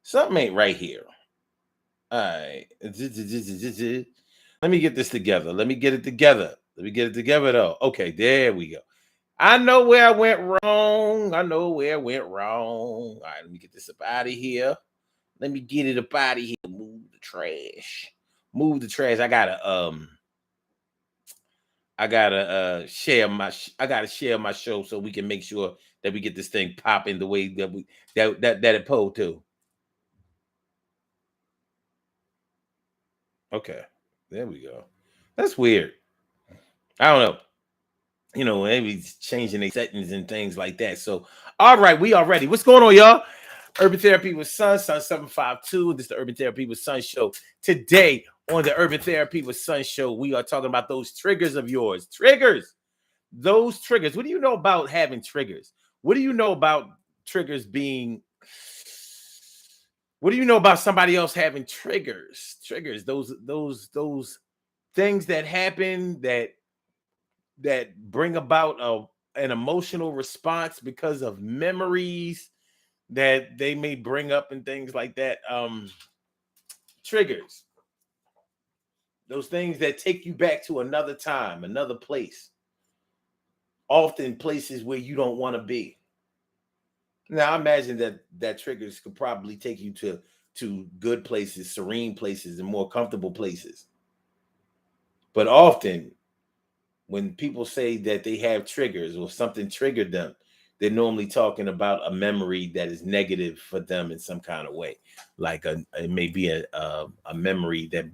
Something ain't right here. All right. Let me get this together. Let me get it together. Let me get it together though. Okay, there we go. I know where I went wrong. I know where I went wrong. All right, let me get this up out of here. Let me get it up out of here. Move the trash. Move the trash. I gotta share my show so we can make sure that we get this thing popping the way that that it pulled to. Okay. There we go. That's weird. I don't know. Maybe it's changing their settings and things like that. So, all right, we are ready. What's going on, y'all? Urban Therapy with Sun 752. This is the Urban Therapy with Sun show. Today on the Urban Therapy with Sun show, we are talking about those triggers of yours. Triggers. Those triggers. What do you know about having triggers? What do you know about triggers being? What do you know about somebody else having triggers? Triggers. Those things that happen that bring about an emotional response because of memories that they may bring up and things like that. Triggers. Those things that take you back to another time, another place. Often places where you don't want to be. Now, I imagine that triggers could probably take you to good places, serene places, and more comfortable places. But often, when people say that they have triggers or something triggered them, they're normally talking about a memory that is negative for them in some kind of way. Like it may be a memory that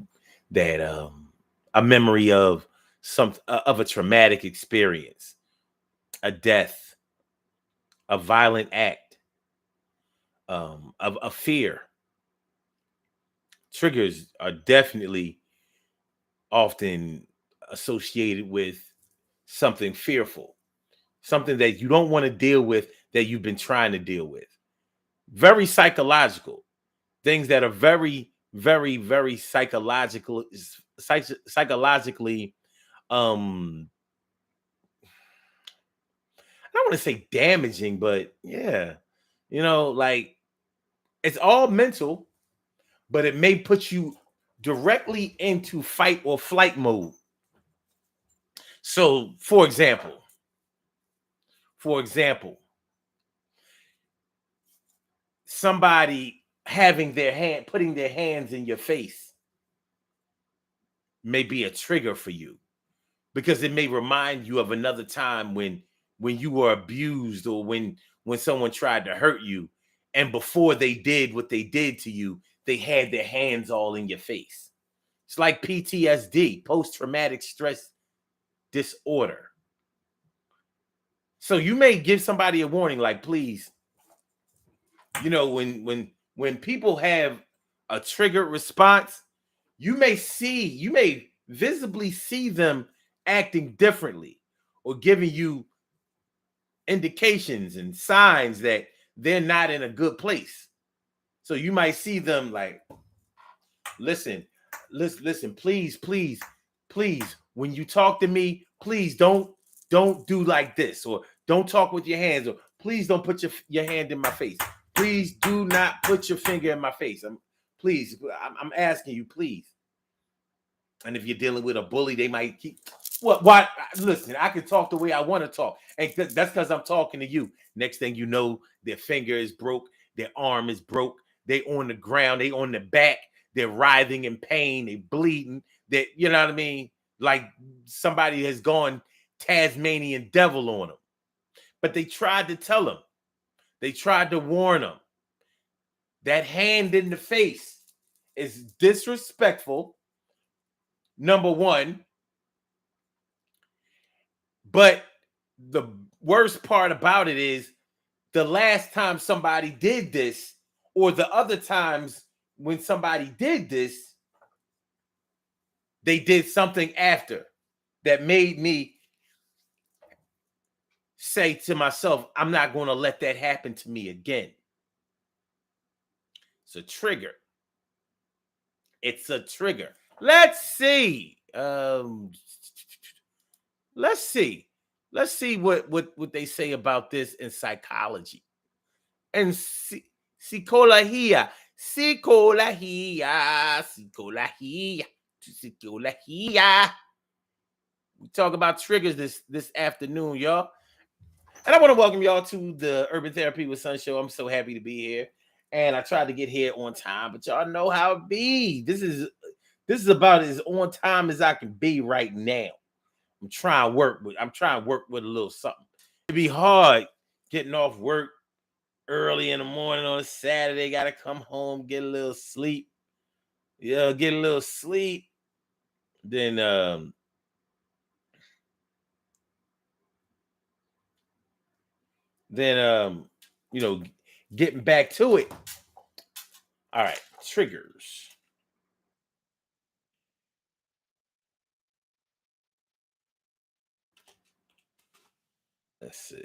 a memory of of a traumatic experience, a death, a violent act, of a fear. Triggers are definitely often associated with something fearful, something that you don't want to deal with that you've been trying to deal with. Very psychological things that are very, very, very psychologically. I don't want to say damaging, but yeah, like it's all mental, but it may put you directly into fight or flight mode. So, for example, somebody putting their hands in your face may be a trigger for you because it may remind you of another time when you were abused or when someone tried to hurt you, and before they did what they did to you, they had their hands all in your face. It's like PTSD, post-traumatic stress disorder. So you may give somebody a warning, like, please, when people have a triggered response, you may visibly see them acting differently or giving you indications and signs that they're not in a good place. So you might see them like, listen, please, when you talk to me, please don't do like this, or don't talk with your hands, or please don't put your hand in my face. Please do not put your finger in my face. I'm asking you, please. And if you're dealing with a bully, they might keep what listen, I can talk the way I want to talk. And that's because I'm talking to you. Next thing you know, their finger is broke, their arm is broke, they on the ground, they on the back, they're writhing in pain, they bleeding, you know what I mean? Like somebody has gone Tasmanian devil on them. But they tried to tell them, they tried to warn them. That hand in the face is disrespectful, number one. But the worst part about it is the last time somebody did this, or the other times when somebody did this, they did something after that made me say to myself, I'm not going to let that happen to me again. It's a trigger. It's a trigger. Let's see. Let's see. Let's see what they say about this in psychology. And psychologia. Sikolahia, sikolahia, sikolahia. We talk about triggers this afternoon, y'all. And I want to welcome y'all to the Urban Therapy with Sun show. I'm so happy to be here. And I tried to get here on time, but y'all know how it be. This is about as on time as I can be right now. I'm trying to work with a little something. It'd be hard getting off work early in the morning on a Saturday. Gotta come home, get a little sleep. Yeah, get a little sleep. Then you know, getting back to it. All right, triggers. Let's see.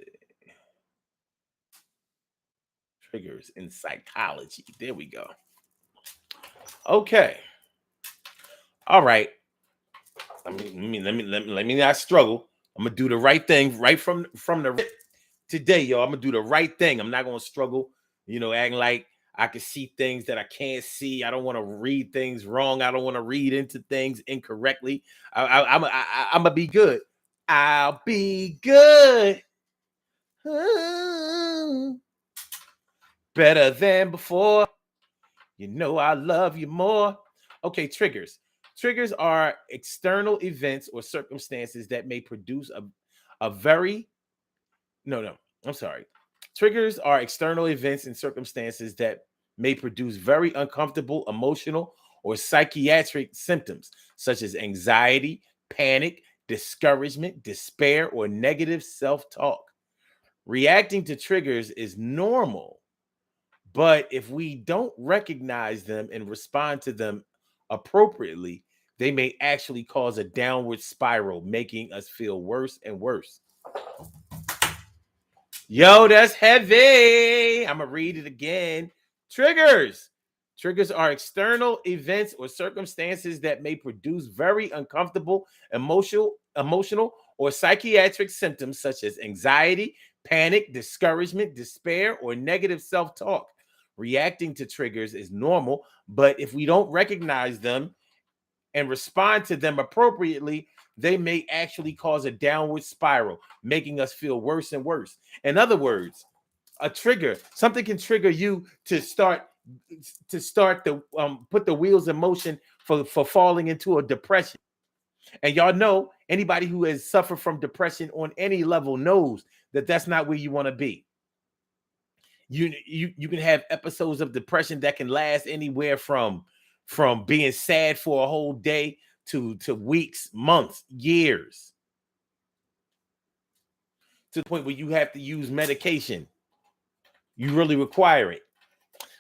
Triggers in psychology. There we go. Okay. All right. Let me not struggle. I'm gonna do the right thing right from the today, y'all. I'm gonna do the right thing. I'm not gonna struggle, acting like I can see things that I can't see. I don't want to read things wrong. I don't want to read into things incorrectly. I'm gonna be good. I'll be good. Better than before. You know I love you more. Okay, triggers. Triggers are external events or circumstances that may produce a very no, I'm sorry. Triggers are external events and circumstances that may produce very uncomfortable emotional or psychiatric symptoms such as anxiety, panic, discouragement, despair, or negative self-talk. Reacting to triggers is normal, but if we don't recognize them and respond to them appropriately, they may actually cause a downward spiral, making us feel worse and worse. Yo, that's heavy. I'm going to read it again. Triggers. Triggers are external events or circumstances that may produce very uncomfortable emotional or psychiatric symptoms such as anxiety, panic, discouragement, despair, or negative self-talk. Reacting to triggers is normal, but if we don't recognize them and respond to them appropriately, they may actually cause a downward spiral, making us feel worse and worse. In other words, a trigger, something can trigger you to start the put the wheels in motion for falling into a depression. And y'all know, anybody who has suffered from depression on any level knows that that's not where you want to be. You can have episodes of depression that can last anywhere from being sad for a whole day to weeks, months, years, to the point where you have to use medication. You really require it.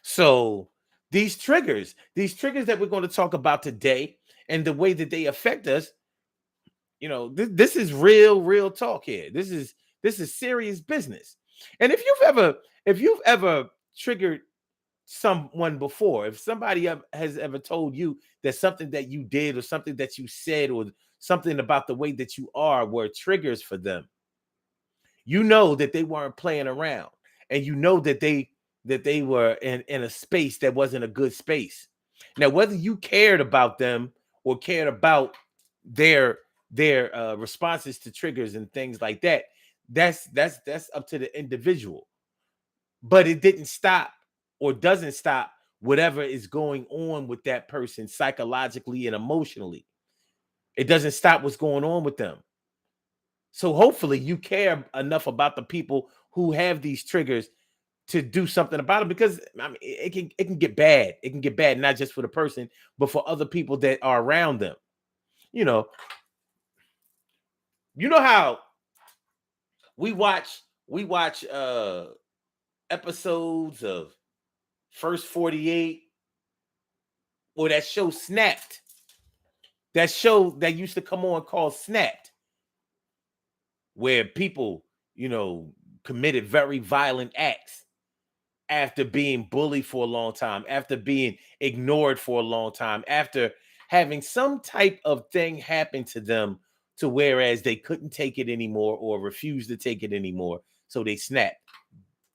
So these triggers that we're going to talk about today and the way that they affect us, this is real talk here. This is serious business. And if you've ever triggered someone before, if somebody has ever told you that something that you did or something that you said or something about the way that you are were triggers for them, you know that they weren't playing around, and you know that they were in a space that wasn't a good space. Now, whether you cared about them or cared about their responses to triggers and things like that, that's up to the individual. But it didn't stop or doesn't stop whatever is going on with that person psychologically and emotionally. It doesn't stop what's going on with them. So hopefully you care enough about the people who have these triggers to do something about it, because I mean, it can get bad. It can get bad, not just for the person, but for other people that are around them. You know, you know how we watch episodes of First 48 or that show Snapped. That show that used to come on called Snapped, where people, committed very violent acts after being bullied for a long time, after being ignored for a long time, after having some type of thing happen to them to whereas they couldn't take it anymore or refused to take it anymore. So they snapped.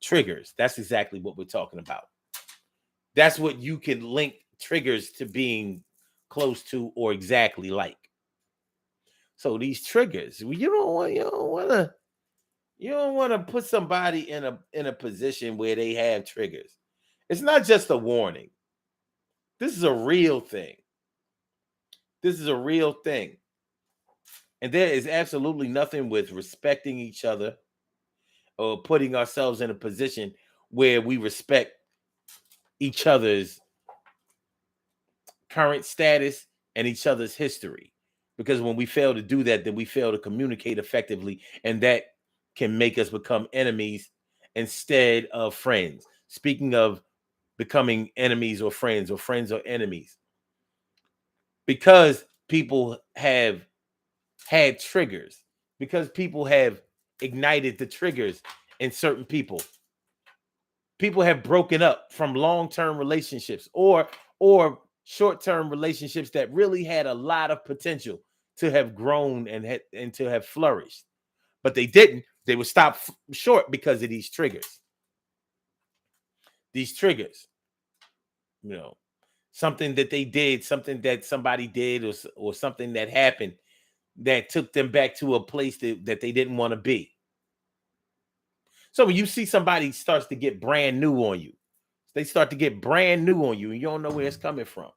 Triggers. That's exactly what we're talking about. That's what you can link triggers to being close to or exactly like. So these triggers, you don't want to put somebody in a position where they have triggers. It's not just a warning. This is a real thing. This is a real thing. And there is absolutely nothing with respecting each other or putting ourselves in a position where we respect each other's current status and each other's history. Because when we fail to do that, then we fail to communicate effectively, and that can make us become enemies instead of friends. Speaking of becoming enemies or friends or enemies, because people have had triggers, because people have ignited the triggers in certain people. People have broken up from long-term relationships or short-term relationships that really had a lot of potential to have grown and to have flourished, but they didn't. They were stopped short because of these triggers. These triggers, you know, something that they did, something that somebody did, or something that happened that took them back to a place that they didn't want to be. So when you see somebody starts to get brand new on you, they start to get brand new on you, and you don't know where it's coming from.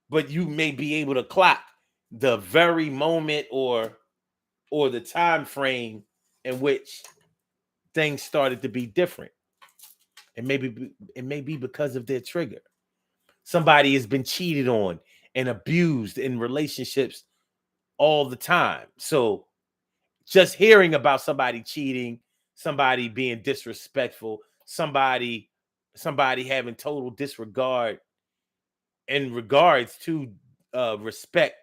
But you may be able to clock the very moment or the time frame in which things started to be different. And maybe it may be because of their trigger. Somebody has been cheated on and abused in relationships all the time. So just hearing about somebody cheating, somebody being disrespectful, somebody having total disregard in regards to respect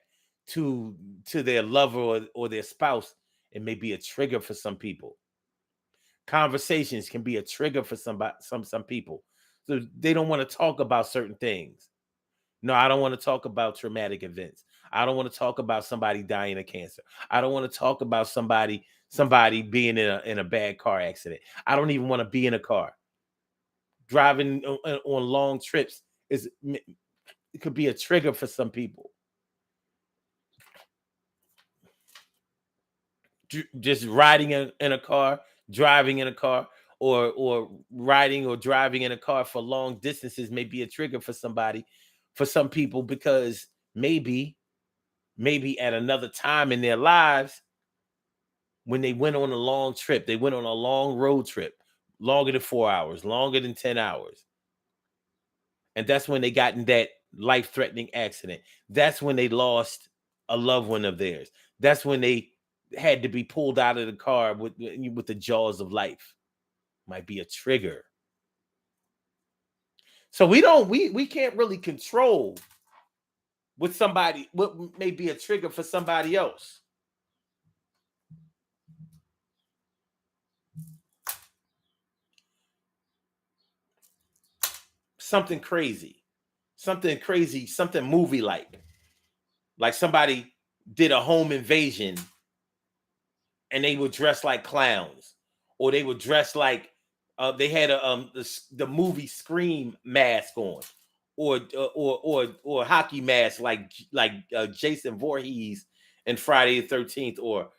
to their lover or their spouse, it may be a trigger for some people. Conversations can be a trigger for some people. So they don't want to talk about certain things. No, I don't want to talk about traumatic events. I don't want to talk about somebody dying of cancer. I don't want to talk about somebody being in a bad car accident. I don't even want to be in a car. Driving on long trips it could be a trigger for some people. Just riding in a car, driving in a car, or riding or driving in a car for long distances may be a trigger for somebody, for some people, because maybe at another time in their lives when they went on a long trip, they went on a long road trip, longer than 4 hours, longer than 10 hours. And that's when they got in that life-threatening accident. That's when they lost a loved one of theirs. That's when they had to be pulled out of the car with the jaws of life. Might be a trigger. So we can't really control what may be a trigger for somebody else. Something crazy. Something movie like somebody did a home invasion and they were dressed like clowns, or they were dressed like they had the movie Scream mask on, or hockey mask like Jason Voorhees in Friday the 13th, or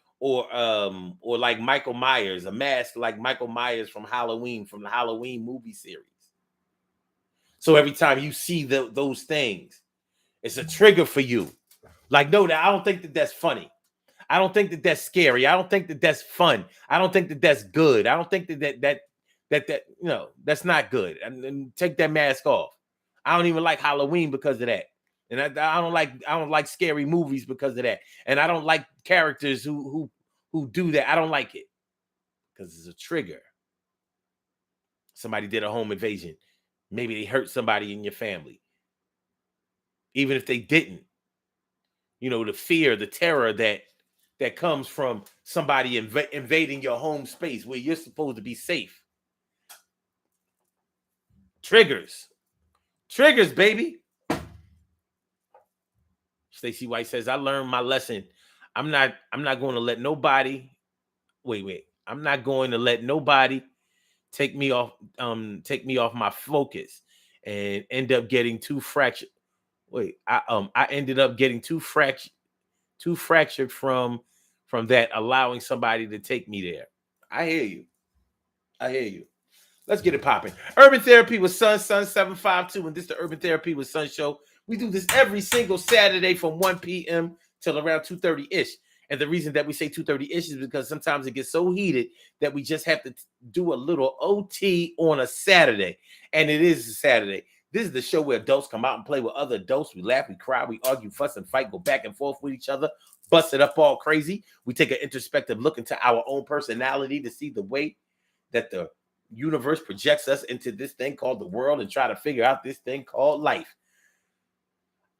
like Michael Myers, a mask like Michael Myers from the Halloween movie series. So every time you see those things, it's a trigger for you. Like, no, I don't think that's funny. I don't think that's scary. I don't think that's fun. I don't think that's good. I don't think that that's not good. And take that mask off. I don't even like Halloween because of that. And I don't like scary movies because of that. And I don't like characters who do that. I don't like it because it's a trigger. Somebody did a home invasion. Maybe they hurt somebody in your family. Even if they didn't, the fear, the terror that comes from somebody invading your home space where you're supposed to be safe. Triggers, baby. Stacey White says, I learned my lesson. I'm not going to let nobody I'm not going to let nobody take me off my focus and end up getting too fractured. I ended up getting too fractured from that, allowing somebody to take me there. I hear you. I hear you. Let's get it popping. Urban Therapy with Sun 752, and this is the Urban Therapy with Sun show. We do this every single Saturday from 1 p.m. till around 2:30-ish. And the reason that we say 2:30-ish is because sometimes it gets so heated that we just have to do a little OT on a Saturday. And it is a Saturday. This is the show where adults come out and play with other adults. We laugh, we cry, we argue, fuss, and fight, go back and forth with each other, bust it up all crazy. We take an introspective look into our own personality to see the way that the universe projects us into this thing called the world and try to figure out this thing called life.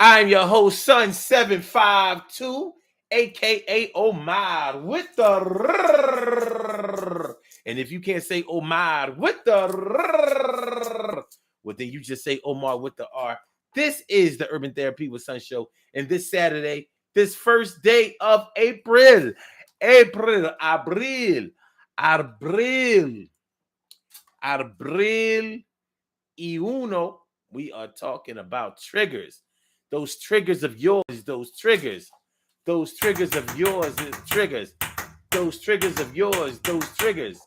I'm your host, Sun 752, aka Omar with the and if you can't say Omar with the well, then you just say Omar with the R. This is the Urban Therapy with Sun show, and this Saturday, this first day of April y uno, we are talking about triggers. Those triggers of yours, those triggers of yours, triggers. Those triggers of yours, those triggers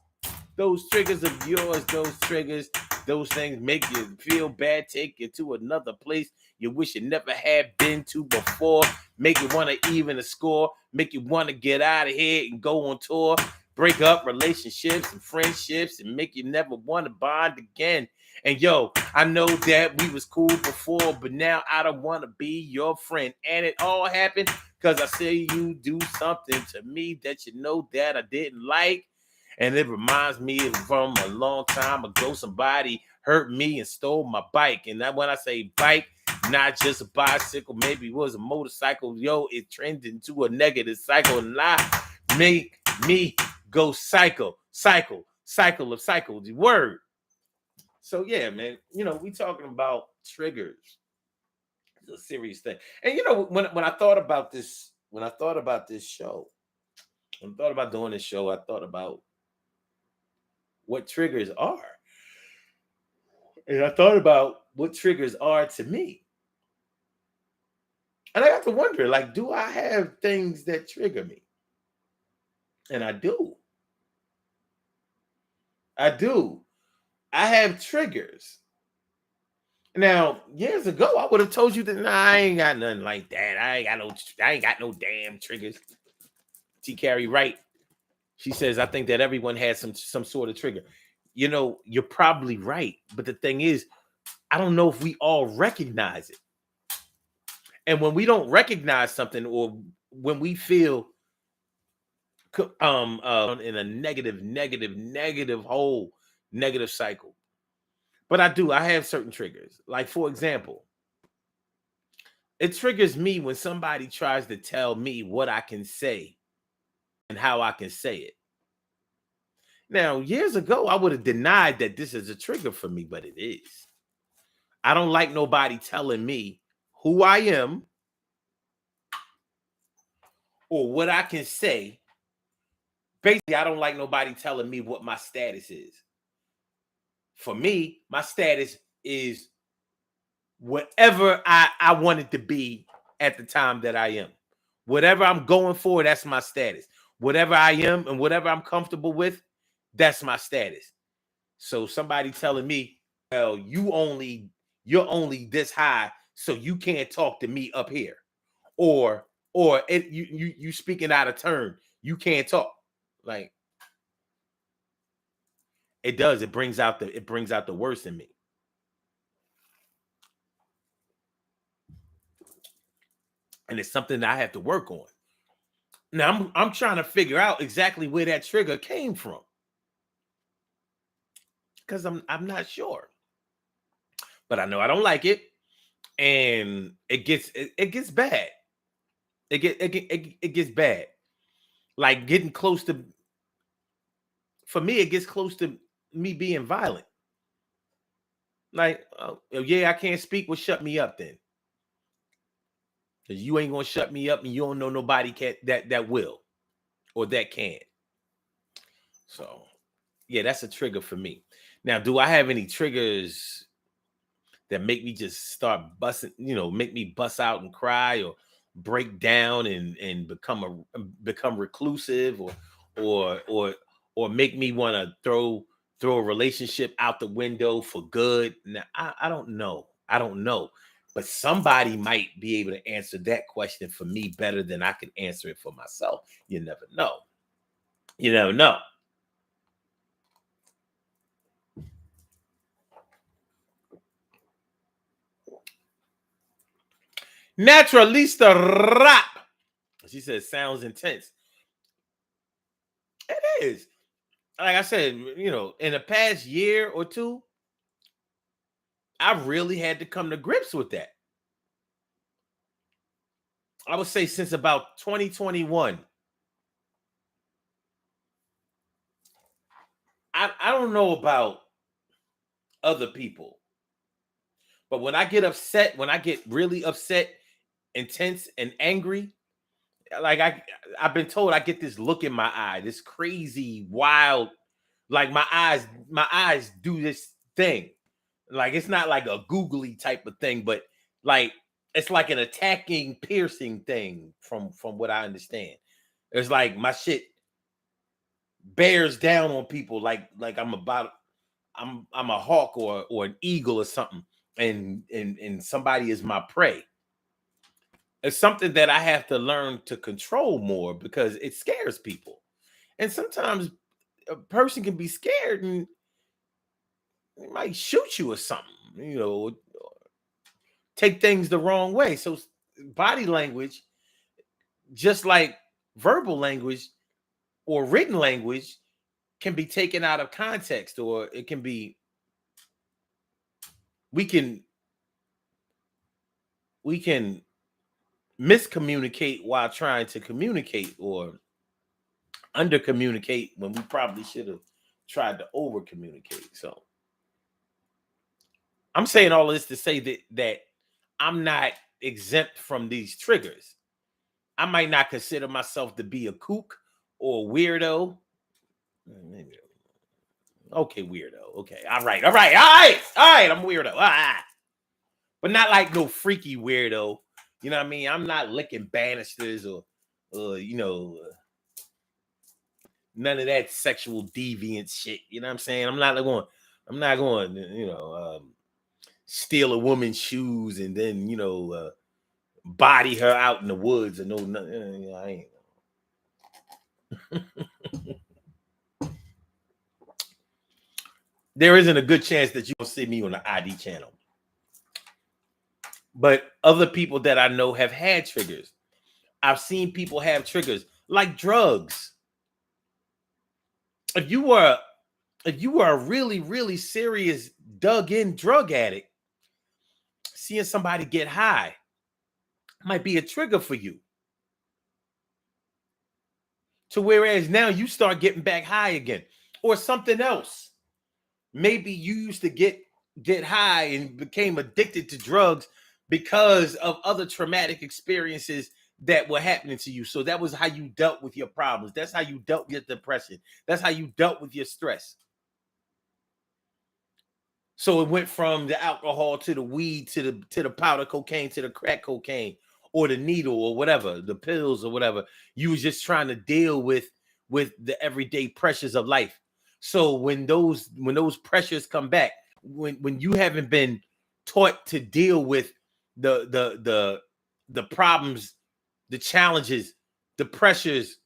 of yours, those triggers. Those things make you feel bad, take you to another place you wish you never had been to before, make you want to even the score, make you want to get out of here and go on tour, break up relationships and friendships, and make you never want to bond again. And yo, I know that we was cool before, but now I don't want to be your friend. And it all happened because I say you do something to me that you know that I didn't like. And it reminds me from a long time ago, somebody hurt me and stole my bike. And that when I say bike, not just a bicycle, maybe it was a motorcycle. Yo, it trended into a negative cycle, and I make me go cycle of the word. So yeah, man, we talking about triggers. It's a serious thing. And when I thought about this, show, when I thought about doing this show, I thought about what triggers are. And I thought about what triggers are to me. And I got to wonder, like, do I have things that trigger me? And I do. I have triggers. Now, years ago, I would have told you that I ain't got nothing like that. I ain't got no damn triggers. T. Carey Wright, she says, I think that everyone has some sort of trigger. You're probably right. But the thing is, I don't know if we all recognize it. And when we don't recognize something, or when we feel in a negative hole, negative cycle. But I have certain triggers. Like, for example, it triggers me when somebody tries to tell me what I can say and how I can say it. Now, years ago, I would have denied that this is a trigger for me, but it is. I don't like nobody telling me who I am or what I can say. Basically, I don't like nobody telling me what my status is. For me, my status is whatever I want it to be at the time that I am. Whatever I'm going for, that's my status. Whatever I am and whatever I'm comfortable with, that's my status. So somebody telling me, well, you're only this high, so you can't talk to me up here. Or you speaking out of turn, you can't talk. Like, it does. It brings out the worst in me. And it's something that I have to work on. Now I'm trying to figure out exactly where that trigger came from, because I'm not sure. But I know I don't like it, and it gets bad. It gets bad. Like getting close to. For me, it gets close to me being violent. Like, oh, yeah, I can't speak. Well, shut me up then. Because you ain't gonna shut me up, and you don't know nobody that will or that can. So, yeah, that's a trigger for me. Now, do I have any triggers that make me just start busting, make me bust out and cry or break down and become reclusive or or make me want to throw a relationship out the window for good? Now, I don't know. I don't know. But somebody might be able to answer that question for me better than I can answer it for myself. You never know. You never know. Naturalista rap. She says sounds intense. It is. Like I said, in the past year or two, I really had to come to grips with that. I would say since about 2021. I don't know about other people, but when I get upset, when I get really upset, intense, and angry, like I've been told I get this look in my eye, this crazy, wild, like my eyes do this thing. Like it's not like a googly type of thing, but like it's like an attacking, piercing thing from what I understand. It's like my shit bears down on people like I'm a hawk or an eagle or something, and somebody is my prey. It's something that I have to learn to control more because it scares people. And sometimes a person can be scared and they might shoot you or something, take things the wrong way. So body language, just like verbal language or written language, can be taken out of context, or it can be we can we can miscommunicate while trying to communicate, or under communicate when we probably should have tried to over communicate. So I'm saying all this to say that I'm not exempt from these triggers. I might not consider myself to be a kook or a weirdo. Maybe. Okay, weirdo. Okay. All right. All right. All right. All right. I'm weirdo. But not like no freaky weirdo. You know what I mean? I'm not licking banisters or none of that sexual deviant shit. You know what I'm saying? I'm not going, steal a woman's shoes and then, body her out in the woods and I ain't. There isn't a good chance that you will see me on the ID channel. But other people that I know have had triggers. I've seen people have triggers like drugs. If you were a really, really serious dug in drug addict, seeing somebody get high might be a trigger for you. To whereas now you start getting back high again, or something else. Maybe you used to get high and became addicted to drugs because of other traumatic experiences that were happening to you. So that was how you dealt with your problems. That's how you dealt with your depression. That's how you dealt with your stress. So it went from the alcohol to the weed to the powder cocaine to the crack cocaine or the needle or whatever, the pills or whatever. You was just trying to deal with the everyday pressures of life. So when those pressures come back, when you haven't been taught to deal with the problems, the challenges, the pressures,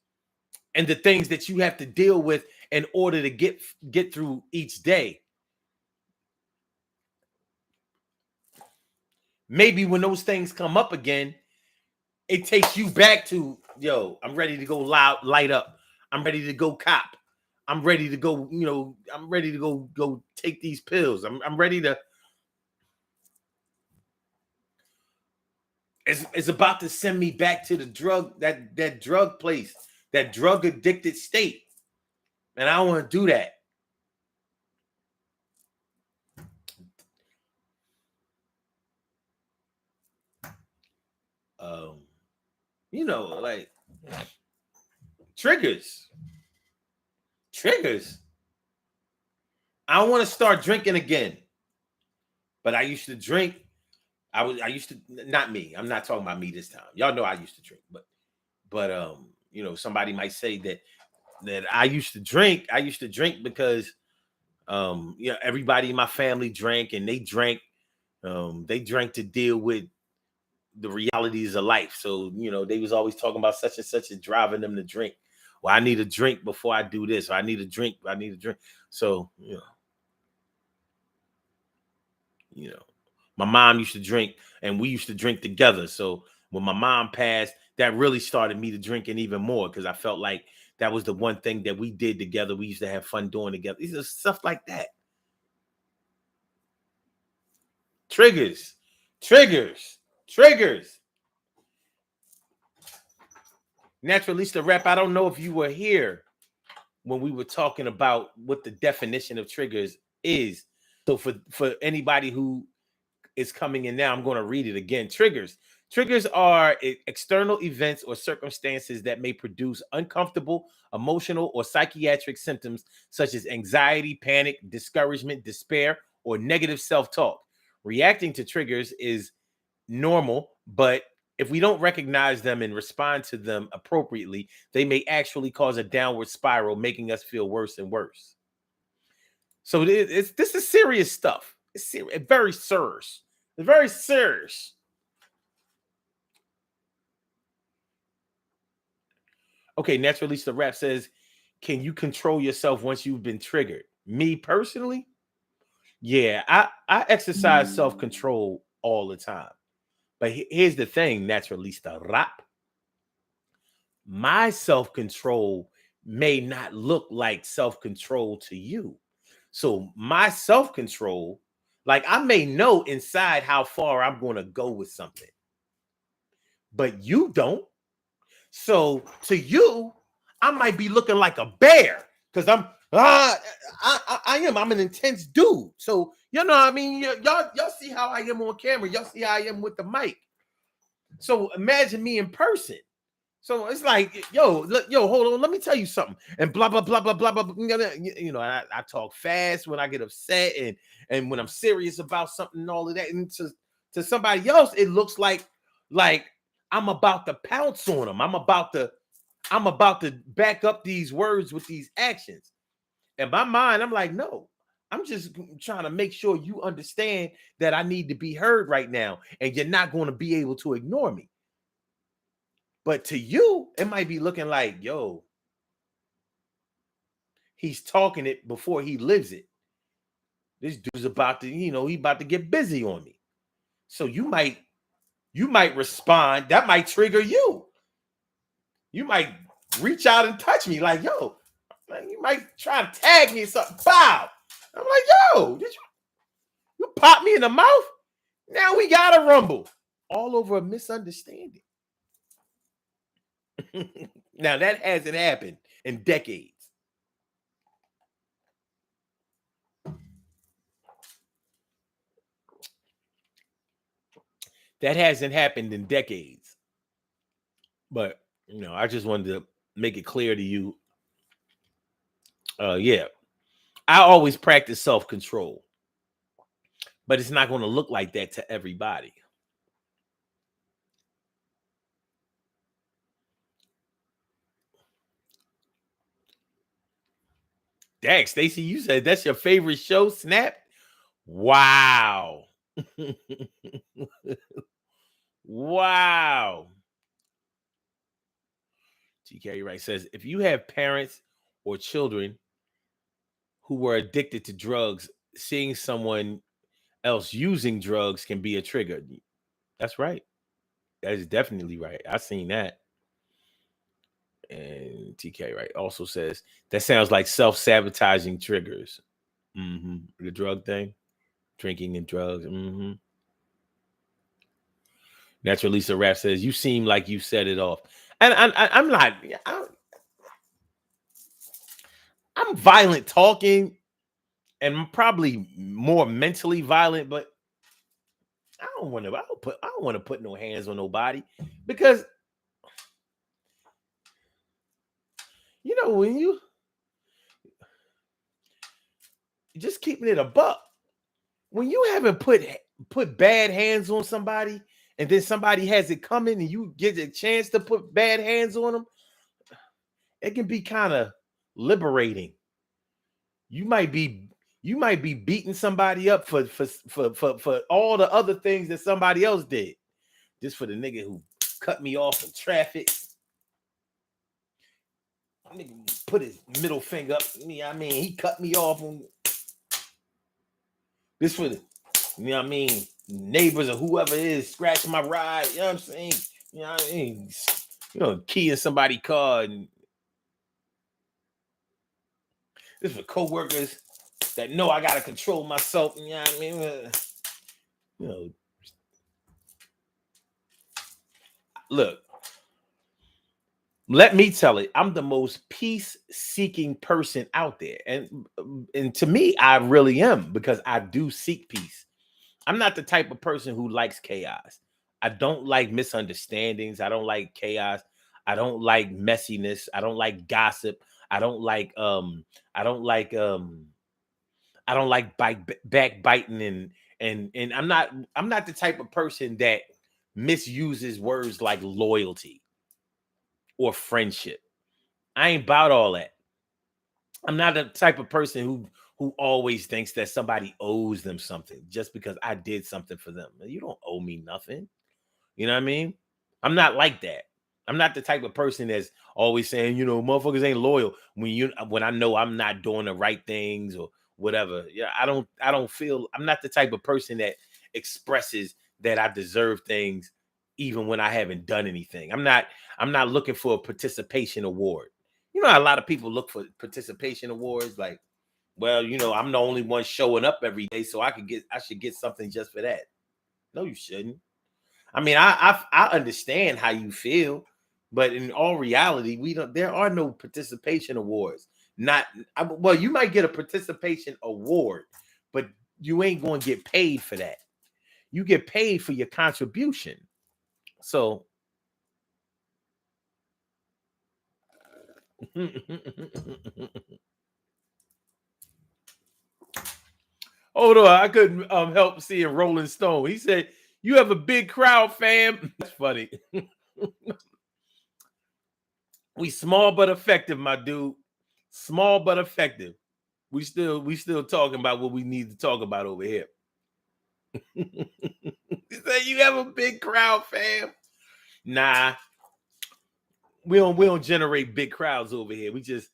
and the things that you have to deal with in order to get through each day. Maybe when those things come up again, it takes you back to, yo, I'm ready to go light up. I'm ready to go cop. I'm ready to go, I'm ready to go take these pills. I'm ready to. It's about to send me back to the that drug place, that drug addicted state. And I don't want to do that. Um, like triggers. Triggers. I don't want to start drinking again. But I used to drink. I used to, not me. I'm not talking about me this time. Y'all know I used to drink, but you know, somebody might say that I used to drink. I used to drink because you know, everybody in my family drank, and they drank to deal with the realities of life. So, you know, they was always talking about such and such and driving them to drink. Well, I need a drink before I do this. Or I need a drink. I need a drink. So, you know, my mom used to drink, and we used to drink together. So when my mom passed, that really started me to drinking even more, because I felt like that was the one thing that we did together. We used to have fun doing together. These are stuff like that. Triggers, triggers, triggers. Naturalista Rap, I don't know if you were here when we were talking about what the definition of triggers is. So for anybody who is coming in now, I'm going to read it again. Triggers are external events or circumstances that may produce uncomfortable emotional or psychiatric symptoms such as anxiety, panic, discouragement, despair, or negative self-talk. Reacting to triggers is normal, but if we don't recognize them and respond to them appropriately, they may actually cause a downward spiral, making us feel worse and worse. So this is serious stuff. It's serious, very serious. It's very serious. Okay, Naturalista Rap says, can you control yourself once you've been triggered? Me personally, yeah, I exercise self-control all the time. But here's the thing, Naturalista Rap. My self-control may not look like self-control to you. So my self-control, like I may know inside how far I'm going to go with something, but you don't. So to you, I might be looking like a bear because I'm an intense dude. So you know what I mean? Y'all see how I am on camera. Y'all see how I am with the mic. So imagine me in person. So it's like, yo, hold on, let me tell you something. And blah, blah, blah, blah, blah, blah. You know, I talk fast when I get upset and when I'm serious about something and all of that. And to somebody else, it looks like I'm about to pounce on them. I'm about to back up these words with these actions. In my mind, I'm like, no, I'm just trying to make sure you understand that I need to be heard right now, and you're not going to be able to ignore me. But to you, it might be looking like, yo, he's talking it before he lives it. This dude's about to, he about to get busy on me. So you might respond. That might trigger you. You might reach out and touch me like, yo, you might try to tag me or something. Bow. I'm like, yo, did you pop me in the mouth? Now we got a rumble. All over a misunderstanding. Now that hasn't happened in decades. That hasn't happened in decades. But, I just wanted to make it clear to you. Yeah, I always practice self-control, but it's not going to look like that to everybody. Dang, Stacy, you said that's your favorite show, Snap? Wow. Wow. TK Wright says, if you have parents or children who were addicted to drugs, seeing someone else using drugs can be a trigger. That's right. That is definitely right. I've seen that. And TK Wright also says, that sounds like self-sabotaging triggers. The drug thing, drinking and drugs. Naturalista Rap says, you seem like you set it off. And I'm not, I'm violent talking, and I'm probably more mentally violent, but I don't want to put no hands on nobody, because when just keeping it a buck. When you haven't put bad hands on somebody, and then somebody has it coming, and you get a chance to put bad hands on them, it can be kind of liberating. You might be beating somebody up for all the other things that somebody else did, just for the nigga who cut me off in traffic. Nigga put his middle finger up to me. I mean, he cut me off on this for the, you know what I mean, neighbors or whoever it is scratching my ride. You know what I'm saying? You know what I mean? You know, key in somebody's car, and this for coworkers that know I gotta control myself. You know what I mean? You know, look. Let me tell it, I'm the most peace-seeking person out there. And to me, I really am, because I do seek peace. I'm not the type of person who likes chaos. I don't like misunderstandings. I don't like chaos. I don't like messiness. I don't like gossip. I don't like I don't like backbiting, and I'm not the type of person that misuses words like loyalty or friendship. I ain't about all that. I'm not the type of person who always thinks that somebody owes them something just because I did something for them. You don't owe me nothing. You know what I mean? I'm not like that. I'm not the type of person that's always saying, you know, motherfuckers ain't loyal when I know I'm not doing the right things or whatever. Yeah, I don't feel, I'm not the type of person that expresses that I deserve things even when I haven't done anything. I'm not looking for a participation award. You know, a lot of people look for participation awards, like, well, you know, I'm the only one showing up every day, so I should get something just for that. No, you shouldn't. I mean, I understand how you feel, but in all reality, there are no participation awards. Well, you might get a participation award, but you ain't going to get paid for that. You get paid for your contribution. So hold on, I couldn't help seeing Rolling Stone. He said, "You have a big crowd, fam." That's funny. We small but effective, my dude. Small but effective. We still talking about what we need to talk about over here. He said, "You have a big crowd, fam." Nah, we don't generate big crowds over here. We just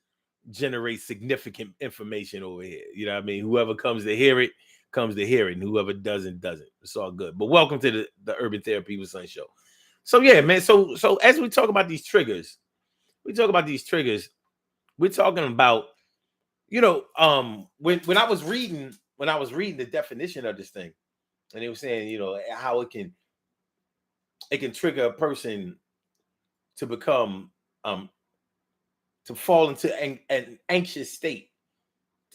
generate significant information over here. You know what I mean? Whoever comes to hear it comes to hear it, and whoever doesn't. It's all good. But welcome to the Urban Therapy with Son show. So yeah, man. So as we talk about these triggers, we're talking about, you know, when I was reading the definition of this thing, and they were saying, you know, how it can trigger a person to become to fall into an anxious state.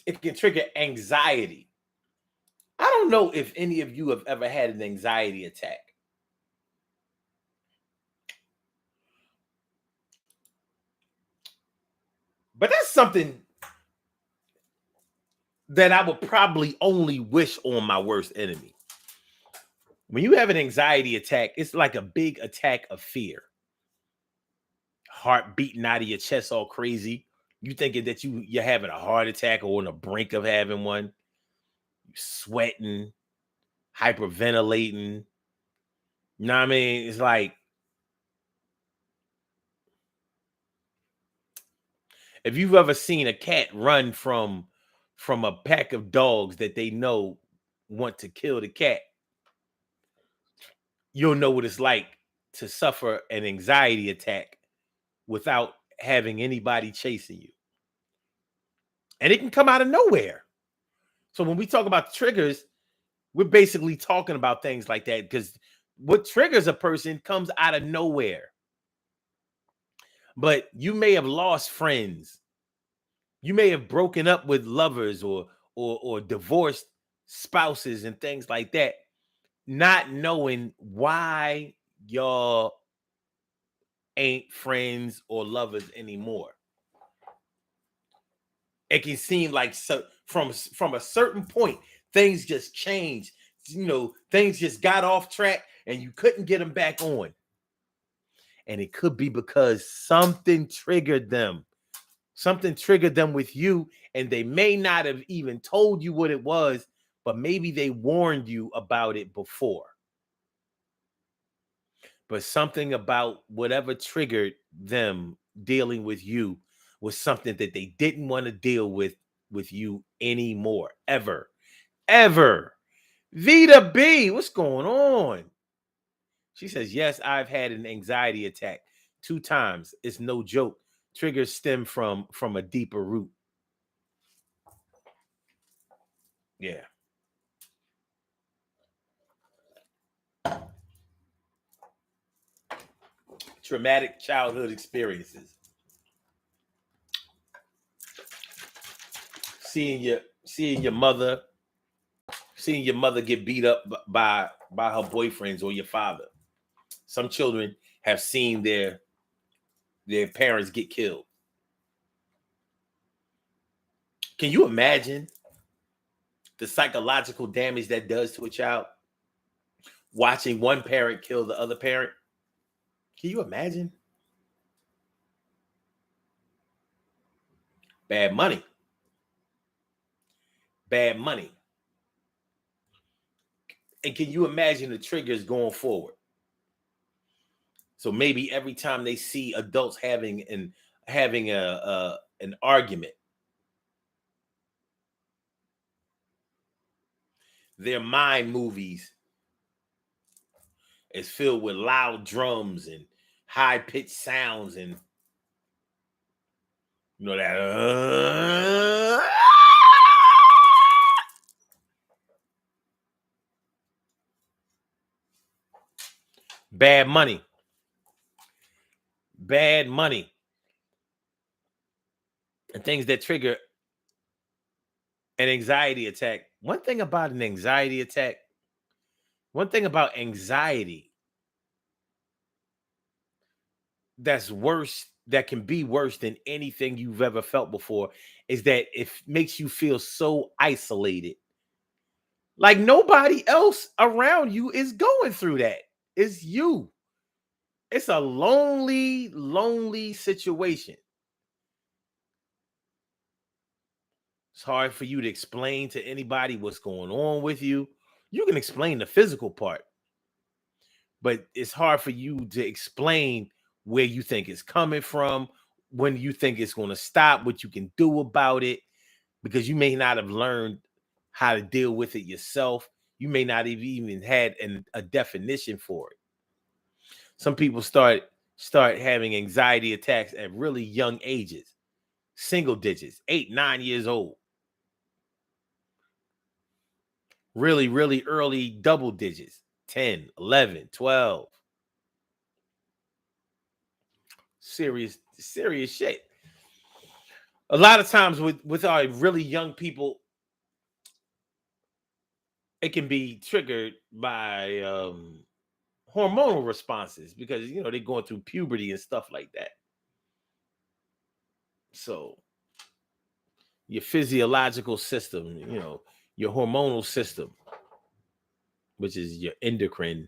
It can trigger anxiety. I don't know if any of you have ever had an anxiety attack. But that's something that I would probably only wish on my worst enemy. When you have an anxiety attack, it's like a big attack of fear. Heart beating out of your chest all crazy. You thinking that you're having a heart attack or on the brink of having one. You're sweating, hyperventilating. You know what I mean? It's like, if you've ever seen a cat run from a pack of dogs that they know want to kill the cat, you'll know what it's like to suffer an anxiety attack without having anybody chasing you. And it can come out of nowhere. So when we talk about triggers, we're basically talking about things like that, because what triggers a person comes out of nowhere. But you may have lost friends. You may have broken up with lovers or divorced spouses and things like that, not knowing why y'all ain't friends or lovers anymore. It can seem like, so from a certain point, things just changed. Things just got off track and you couldn't get them back on. And it could be because something triggered them. Something triggered them with you, and they may not have even told you what it was, but maybe they warned you about it before. But something about whatever triggered them dealing with you was something that they didn't want to deal with you anymore. Ever. Vita B, what's going on? She says, yes, I've had an anxiety attack 2 times. It's no joke. Triggers stem from a deeper root. Yeah. Traumatic childhood experiences. Seeing your mother get beat up by her boyfriends or your father. Some children have seen their parents get killed. Can you imagine the psychological damage that does to a child? Watching one parent kill the other parent. Can you imagine? Bad money. And can you imagine the triggers going forward? So maybe every time they see adults having an argument, their mind movies is filled with loud drums and high-pitched sounds and that bad money and things that trigger an anxiety attack. One thing about anxiety that's worse, that can be worse than anything you've ever felt before, is that it makes you feel so isolated. Like nobody else around you is going through that. It's you. It's a lonely situation. It's hard for you to explain to anybody what's going on with you. You can explain the physical part, but it's hard for you to explain where you think it's coming from, when you think it's going to stop, what you can do about it, because you may not have learned how to deal with it yourself. You may not have even had a definition for it. Some people start having anxiety attacks at really young ages, single digits, 8, 9 years old. Really early double digits, 10, 11, 12. Serious shit. A lot of times with our really young people, it can be triggered by hormonal responses because they're going through puberty and stuff like that. So your physiological system, your hormonal system, which is your endocrine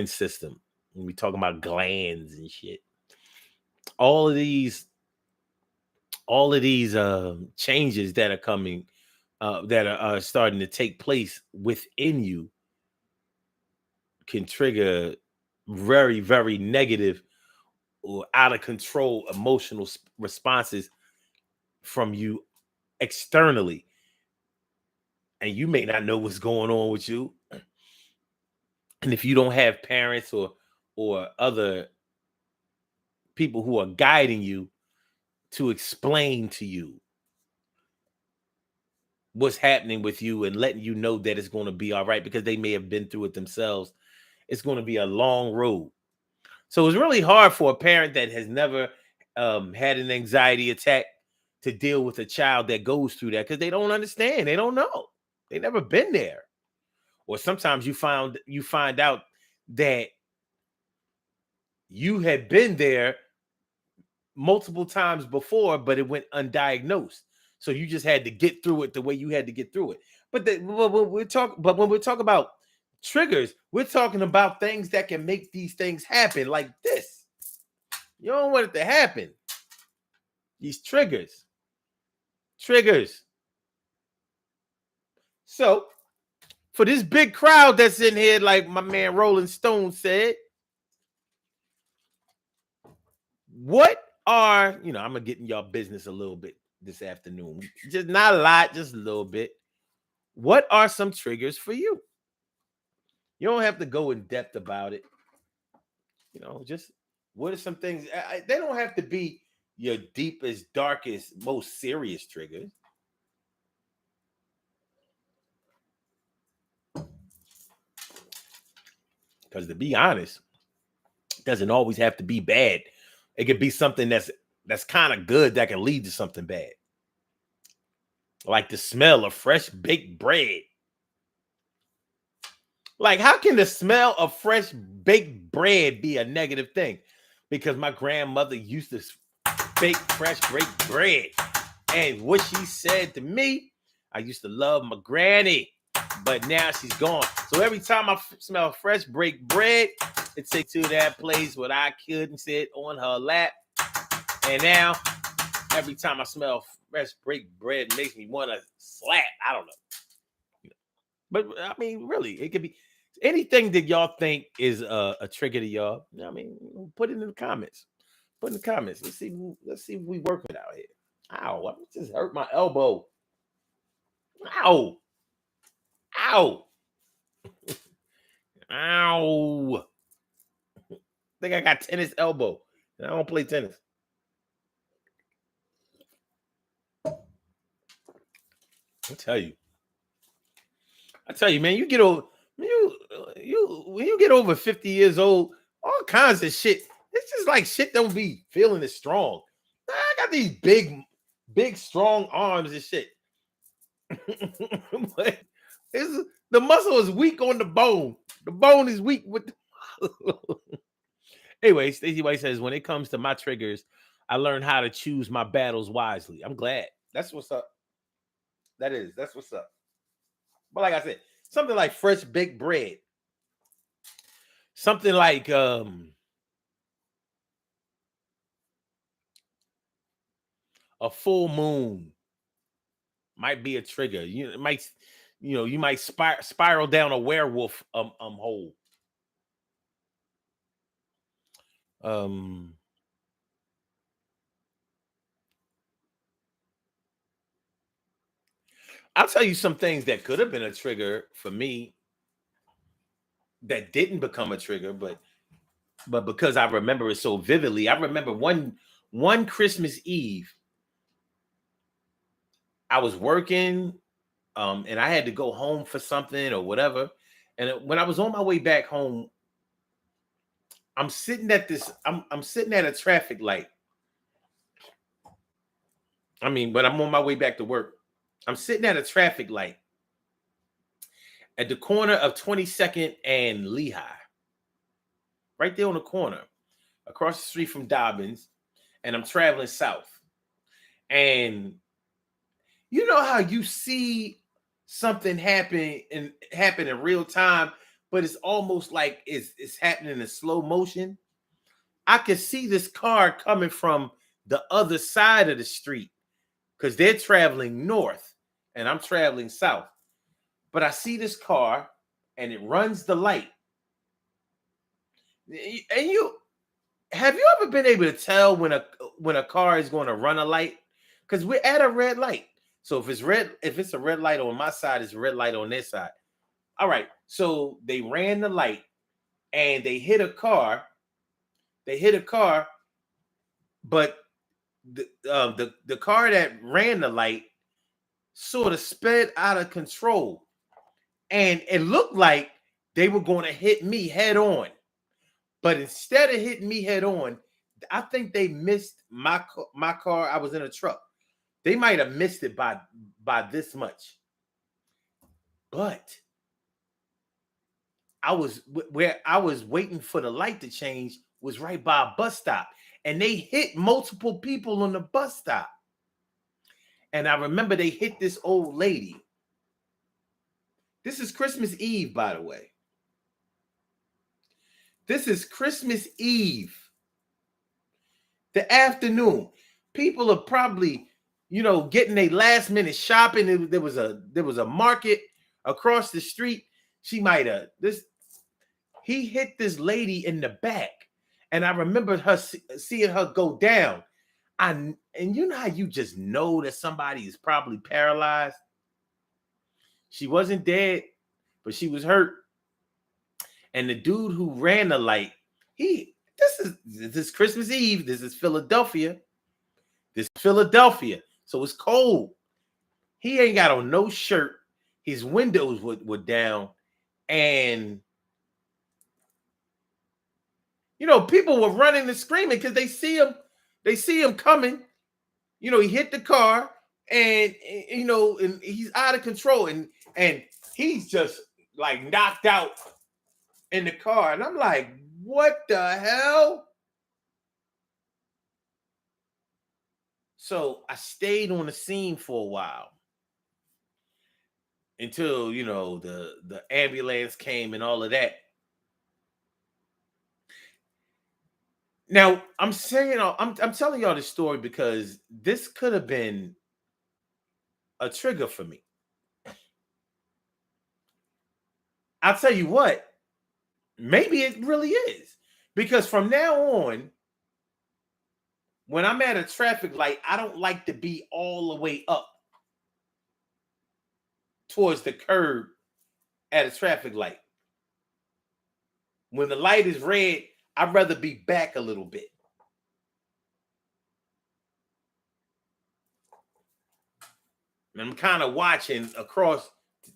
system. When we talk about glands and shit, all of these changes that are coming, that are starting to take place within you, can trigger very, very negative or out of control emotional responses from you externally. And you may not know what's going on with you. And if you don't have parents or other people who are guiding you to explain to you what's happening with you and letting you know that it's going to be all right, because they may have been through it themselves, it's going to be a long road. So it's really hard for a parent that has never had an anxiety attack to deal with a child that goes through that, because they don't understand. They don't know. They've never been there. Or sometimes you find out that you had been there multiple times before, but it went undiagnosed. So you just had to get through it the way you had to get through it. But when we talk about triggers, we're talking about things that can make these things happen, like this. You don't want it to happen. These triggers. So for this big crowd that's in here, like my man Rolling Stone said, what are, I'm gonna get in y'all business a little bit this afternoon. Just not a lot, just a little bit. What are some triggers for you? You don't have to go in depth about it. Just what are some things? They don't have to be your deepest, darkest, most serious triggers. Because to be honest, it doesn't always have to be bad. It could be something that's kind of good that can lead to something bad. Like the smell of fresh baked bread. Like, how can the smell of fresh baked bread be a negative thing? Because my grandmother used to bake fresh baked bread. And what she said to me, I used to love my granny, but now she's gone. So every time I smell fresh baked bread, it takes to that place where I couldn't sit on her lap. And now, every time I smell fresh baked bread, it makes me want to slap. I don't know. But I mean, really, it could be anything that y'all think is a trigger to y'all. I mean, put it in the comments. Put in the comments. Let's see if we work it out here. Ow, I just hurt my elbow. Ow. Ow. Ow. I think I got tennis elbow. And I don't play tennis. I tell you, man, you get over when you get over 50 years old, all kinds of shit. It's just like shit don't be feeling as strong. I got these big, strong arms and shit. But the muscle is weak on the bone. The bone is weak with Anyway, Stacey White says, when it comes to my triggers, I learned how to choose my battles wisely. I'm glad. That's what's up. That's what's up. But like I said, something like fresh baked bread. Something like a full moon might be a trigger. You might spiral down a werewolf hole. I'll tell you some things that could have been a trigger for me that didn't become a trigger, but because I remember it so vividly. I remember one Christmas Eve, I was working, and I had to go home for something or whatever. And when I was on my way back home, I'm sitting at a traffic light. I mean, but I'm on my way back to work. I'm sitting at a traffic light at the corner of 22nd and Lehigh. Right there on the corner, across the street from Dobbins, and I'm traveling south. And you know how you see something happen in real time, but it's almost like it's happening in slow motion. I could see this car coming from the other side of the street because they're traveling north and I'm traveling south. But I see this car and it runs the light. And have you ever been able to tell when a car is going to run a light? Because we're at a red light. So if it's a red light on my side, it's a red light on their side. All right. So they ran the light and they hit a car. But the car that ran the light sort of sped out of control. And it looked like they were going to hit me head on. But instead of hitting me head on, I think they missed my car. I was in a truck. They might have missed it by this much. But where I was waiting for the light to change was right by a bus stop. And they hit multiple people on the bus stop. And I remember they hit this old lady. This is Christmas Eve, by the way. This is Christmas Eve, the afternoon. People are probably, getting a last minute shopping. There was a market across the street. He hit this lady in the back, and I remember seeing her go down. And you know how you just know that somebody is probably paralyzed. She wasn't dead, but she was hurt. And the dude who ran the light, this is Christmas Eve. This is Philadelphia. So it's cold. He ain't got on no shirt. His windows were down. And, people were running and screaming because they see him coming. He hit the car and he's out of control. And he's just like knocked out in the car. And I'm like, what the hell? So I stayed on the scene for a while until, the ambulance came and all of that. Now, I'm telling y'all this story because this could have been a trigger for me. I'll tell you what, maybe it really is. Because from now on, when I'm at a traffic light, I don't like to be all the way up towards the curb at a traffic light. When the light is red, I'd rather be back a little bit. And I'm kind of watching across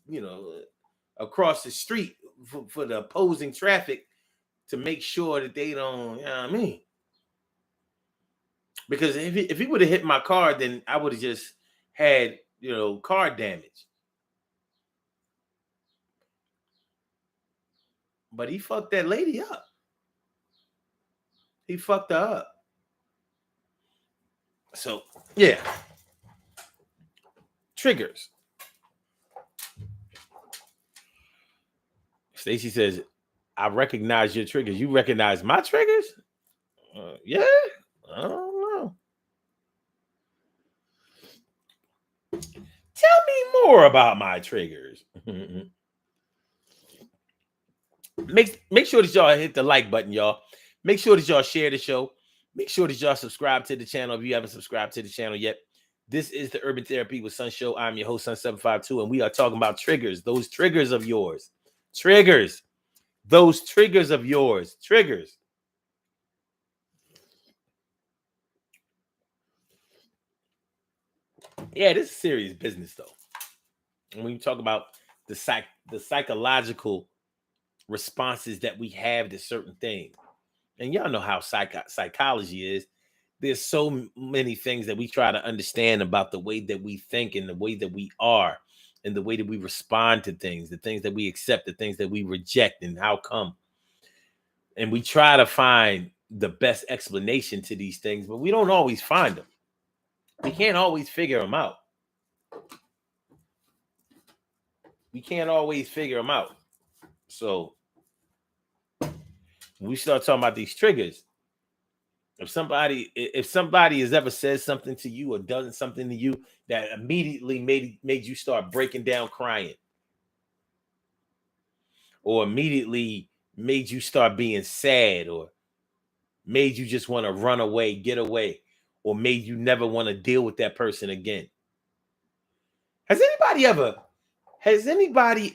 the street for the opposing traffic to make sure that they don't, Because if he would have hit my car, then I would have just had, car damage. But he fucked that lady up. He fucked her up. So, yeah. Triggers. Stacy says, I recognize your triggers. You recognize my triggers? Yeah. I don't know. Tell me more about my triggers. Make sure that y'all hit the like button, y'all. Make sure that y'all share the show. Make sure that y'all subscribe to the channel if you haven't subscribed to the channel yet. This is the Urban Therapy with Sun Show. I'm your host, Sun752, and we are talking about triggers. Those triggers of yours. Triggers. Those triggers of yours. Triggers. Yeah, this is serious business, though. And when you talk about the psychological responses that we have to certain things, and y'all know how psychology is. There's so many things that we try to understand about the way that we think and the way that we are and the way that we respond to things, the things that we accept, the things that we reject, and how come. And we try to find the best explanation to these things, but we don't always find them. We can't always figure them out. So when we start talking about these triggers, if somebody has ever said something to you or done something to you that immediately made you start breaking down crying, or immediately made you start being sad, or made you just want to run away, get away, or made you never want to deal with that person again. Has anybody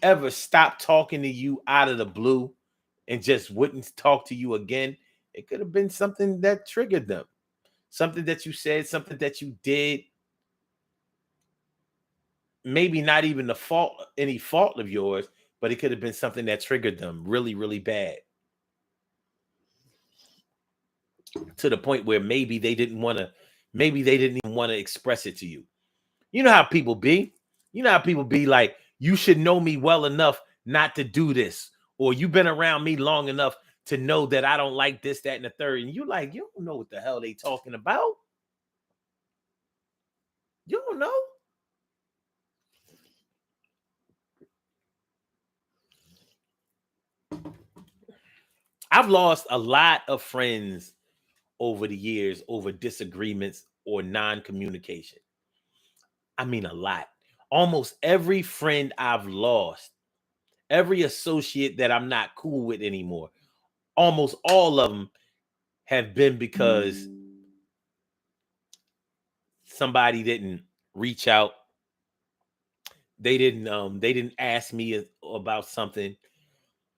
ever stopped talking to you out of the blue and just wouldn't talk to you again? It could have been something that triggered them. Something that you said, something that you did. Maybe not even any fault of yours, but it could have been something that triggered them really, really bad. To the point where maybe they didn't even want to express it to you. You know how people be. Like, you should know me well enough not to do this. Or you've been around me long enough to know that I don't like this, that, and the third. And you like, you don't know what the hell they talking about. You don't know. I've lost a lot of friends over the years over disagreements or non-communication. I mean, a lot. Almost every friend I've lost, every associate that I'm not cool with anymore, almost all of them have been because somebody didn't reach out. They didn't ask me about something.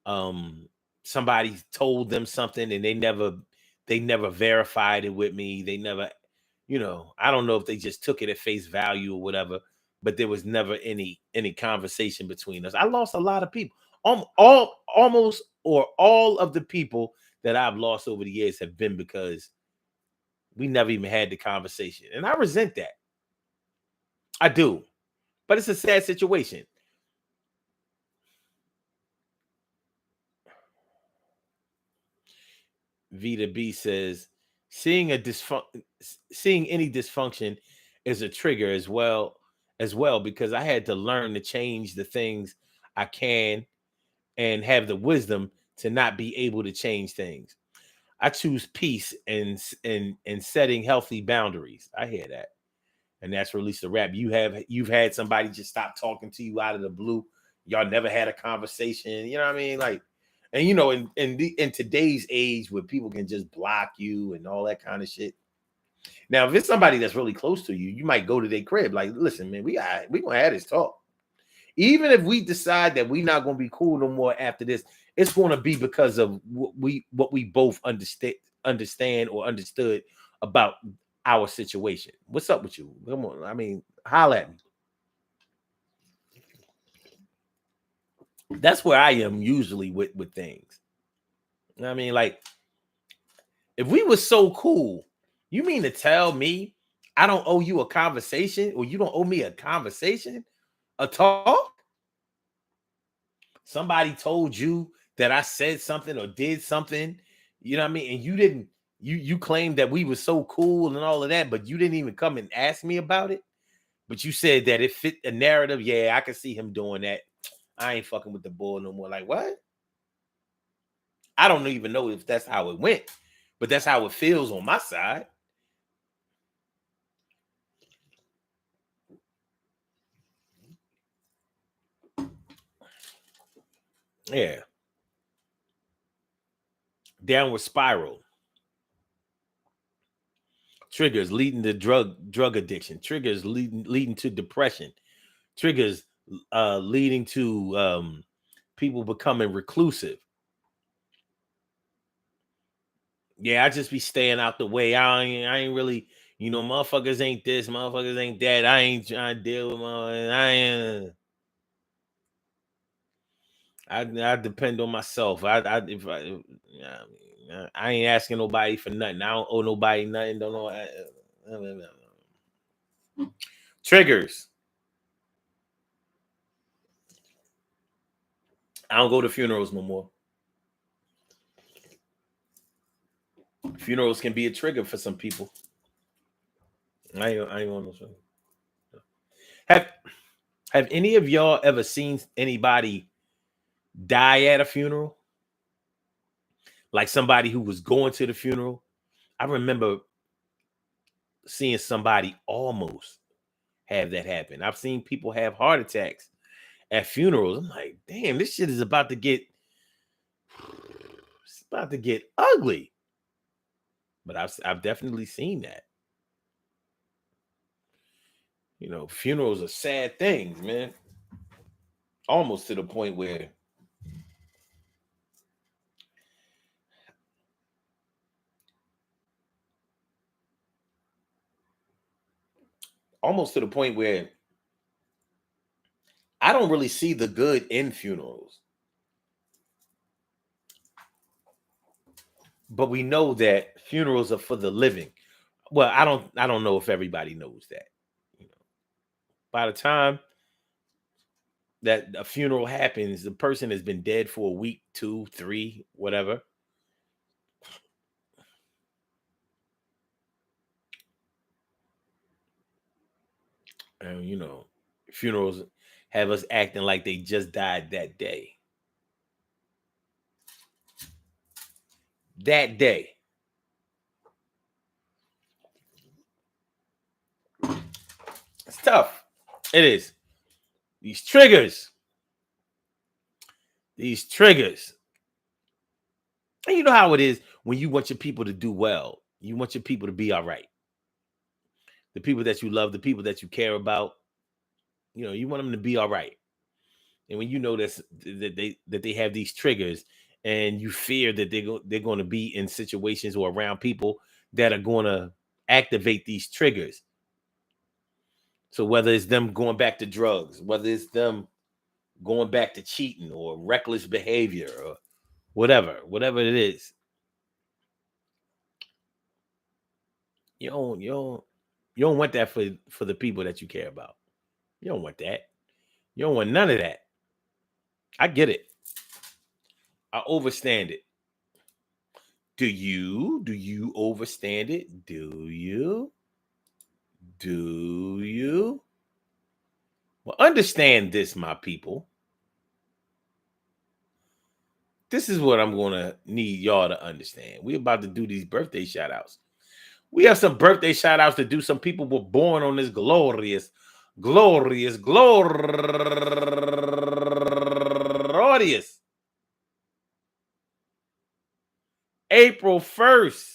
Um Somebody told them something and they never verified it with me. They never, I don't know if they just took it at face value or whatever, but there was never any conversation between us. I lost a lot of people. Almost or all of the people that I've lost over the years have been because we never even had the conversation. And I resent that. I do. But it's a sad situation. Vita B says, seeing any dysfunction is a trigger as well because I had to learn to change the things I can and have the wisdom to not be able to change things. I choose peace and setting healthy boundaries. I hear that. And that's release the rap. You've had somebody just stop talking to you out of the blue. Y'all never had a conversation. You know what I mean? Like, and in today's age where people can just block you and all that kind of shit. Now, if it's somebody that's really close to you, you might go to their crib. Like, listen, man, we gonna have this talk. Even if we decide that we're not gonna be cool no more after this, it's gonna be because of what we both understand or understood about our situation. What's up with you? Come on, I mean, holla at me. That's where I am usually with things. You know what I mean, like, if we were so cool, you mean to tell me I don't owe you a conversation, or you don't owe me a conversation, a talk? Somebody told you that I said something or did something, you know what I mean? And you didn't, you claimed that we were so cool and all of that, but you didn't even come and ask me about it. But you said that it fit the narrative. Yeah, I can see him doing that. I ain't fucking with the bull no more. Like, what? I don't even know if that's how it went, but that's how it feels on my side. Yeah. Downward spiral. Triggers leading to drug addiction. Triggers leading to depression. Triggers leading to people becoming reclusive. Yeah, I just be staying out the way. I ain't really, motherfuckers ain't this, motherfuckers ain't that. I ain't trying to deal with my. I depend on myself. If I, yeah, I ain't asking nobody for nothing. I don't owe nobody nothing. Don't know. Triggers. I don't go to funerals no more. Funerals can be a trigger for some people. I ain't on those. Have Have any of y'all ever seen anybody die at a funeral? Like somebody who was going to the funeral? I remember seeing somebody almost have that happen. I've seen people have heart attacks at funerals. I'm like, damn, this shit is about to get it's about to get ugly. But I've definitely seen that. Funerals are sad things, man. Almost to the point where almost to the point where I don't really see the good in funerals. But we know that funerals are for the living. Well, I don't know if everybody knows that. You know, by the time that a funeral happens, the person has been dead for a week, two, three, whatever. And funerals have us acting like they just died that day. that day. It's tough. It is. These triggers. These triggers. And you know how it is when you want your people to do well. You want your people to be all right. The people that you love, the people that you care about, you want them to be all right. And when you know that they have these triggers, and you fear that they're going to be in situations or around people that are going to activate these triggers. So whether it's them going back to drugs, whether it's them going back to cheating or reckless behavior or whatever it is, you don't want that for the people that you care about. You don't want that. You don't want none of that. I get it. I overstand it. Do you? Do you overstand it? Do you? Do you? Well, understand this, my people. This is what I'm going to need y'all to understand. We're about to do these birthday shout outs. We have some birthday shout outs to do. Some people were born on this glorious April 1st.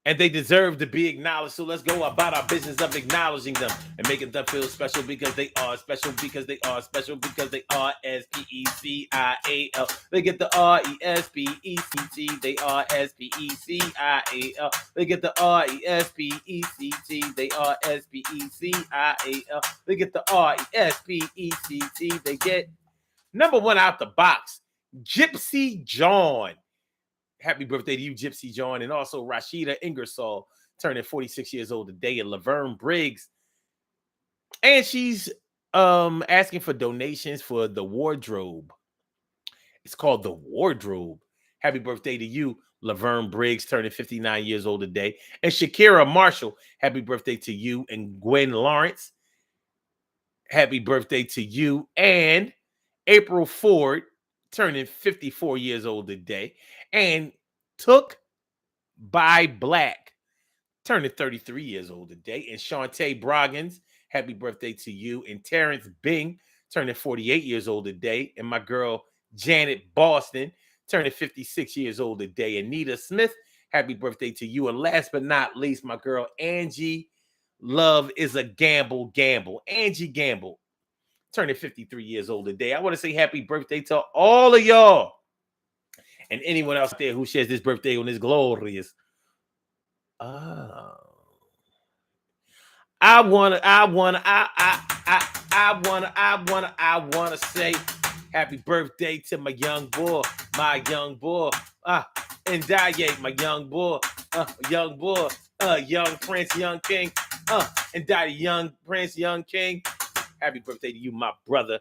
And they deserve to be acknowledged. So let's go about our business of acknowledging them and making them feel special because they are special, because they are special, because they are SPECIAL. They get the RESPECT. They are SPECIAL. They get the RESPECT. They are SPECIAL. They get the RESPECT. They get number one out the box, Gypsy John. Happy birthday to you, Gypsy John. And also Rashida Ingersoll, turning 46 years old today, and Laverne Briggs. And she's asking for donations for the wardrobe. It's called the wardrobe. Happy birthday to you, Laverne Briggs, turning 59 years old today. And Shakira Marshall, happy birthday to you. And Gwen Lawrence, happy birthday to you. And April Ford, turning 54 years old today. And Took by Black, turning 33 years old today. And Shantae Broggins, happy birthday to you. And Terrence Bing, turning 48 years old today. And my girl Janet Boston, turning 56 years old today. Anita Smith, happy birthday to you. And last but not least, my girl Angie, love is a gamble. Angie Gamble, turning 53 years old today. I want to say happy birthday to all of y'all. And anyone else there who shares this birthday on this glorious. I wanna say happy birthday to my young boy, and Daye, my young boy, young Prince, young King, and Daye, young Prince, young King. Happy birthday to you, my brother.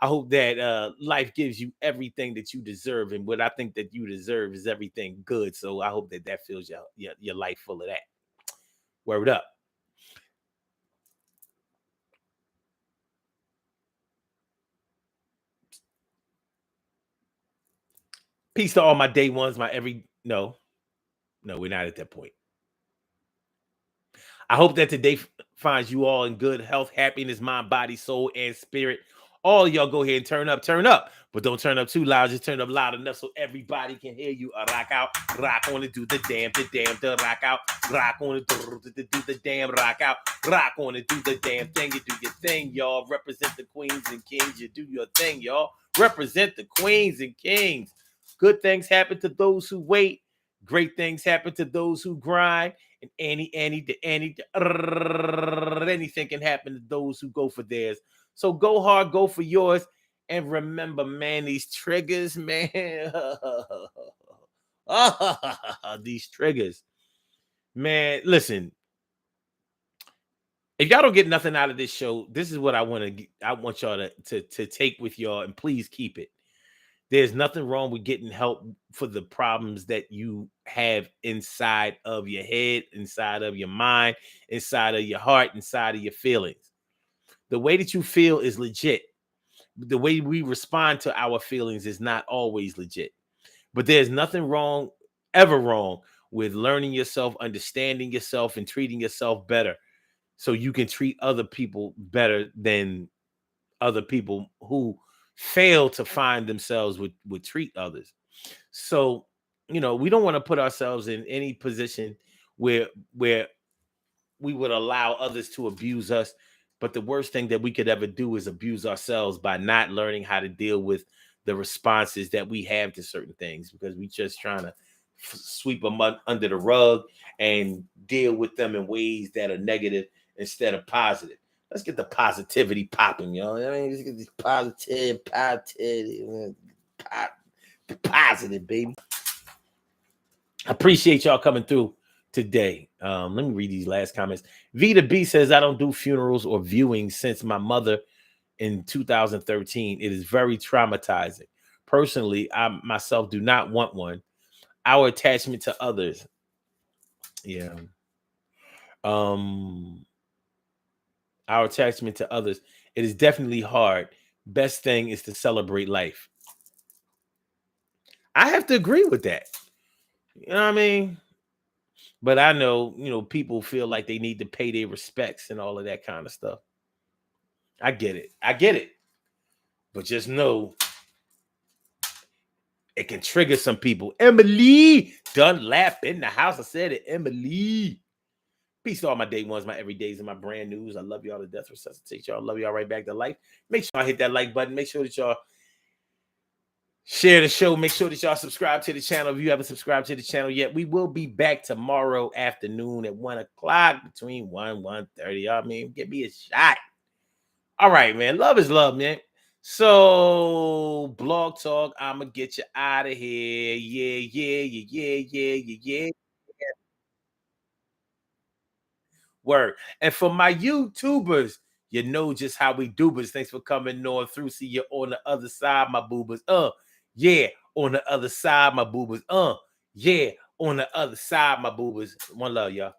I hope that life gives you everything that you deserve, and what I think that you deserve is everything good. So I hope that fills your life full of that. Word up. Peace to all my day ones, no, we're not at that point. I hope that today finds you all in good health, happiness, mind, body, soul, and spirit. All y'all go ahead and turn up, but don't turn up too loud. Just turn up loud enough so everybody can hear you. Rock out, rock on it, do the damn, the rock out, rock on it, do the damn, rock out, rock on it, do the damn thing. You do your thing, y'all. Represent the queens and kings. You do your thing, y'all. Represent the queens and kings. Good things happen to those who wait. Great things happen to those who grind. And anything can happen to those who go for theirs. So go hard, go for yours. And remember, man, these triggers, man. These triggers. Man, listen. If y'all don't get nothing out of this show, this is what I want y'all to take with y'all, and please keep it. There's nothing wrong with getting help for the problems that you have inside of your head, inside of your mind, inside of your heart, inside of your feelings. The way that you feel is legit. The way we respond to our feelings is not always legit. But there's nothing wrong, ever wrong, with learning yourself, understanding yourself, and treating yourself better so you can treat other people better than other people who fail to find themselves would treat others. So, we don't want to put ourselves in any position where we would allow others to abuse us. But the worst thing that we could ever do is abuse ourselves by not learning how to deal with the responses that we have to certain things, because we just trying to sweep them under the rug and deal with them in ways that are negative instead of positive. Let's get the positivity popping, I mean, let's get this positive, baby. I appreciate y'all coming through today. Let me read these last comments. Vita B says, I don't do funerals or viewings since my mother in 2013. It is very traumatizing. Personally, I myself do not want one. Our attachment to others. Yeah. Our attachment to others. It is definitely hard. Best thing is to celebrate life. I have to agree with that. You know what I mean? But I know, people feel like they need to pay their respects and all of that kind of stuff. I get it. I get it. But just know it can trigger some people. Emily Dunlap in the house. I said it. Emily. Peace to all my day ones, my everydays, and my brand news. I love y'all to death. Resuscitate y'all. Love y'all right back to life. Make sure y'all hit that like button. Make sure that y'all share the show. Make sure that y'all subscribe to the channel if you haven't subscribed to the channel yet. We will be back tomorrow afternoon at 1 o'clock, between 1 and 1:30. I mean, give me a shot. All right, man. Love is love, man. So, Blog Talk, I'm going to get you out of here. Yeah. Word. And for my YouTubers, you know just how we do, but thanks for coming on through. See you on the other side, my boobers. Yeah, on the other side, my boobers. Yeah, on the other side, my boobers. One love, y'all.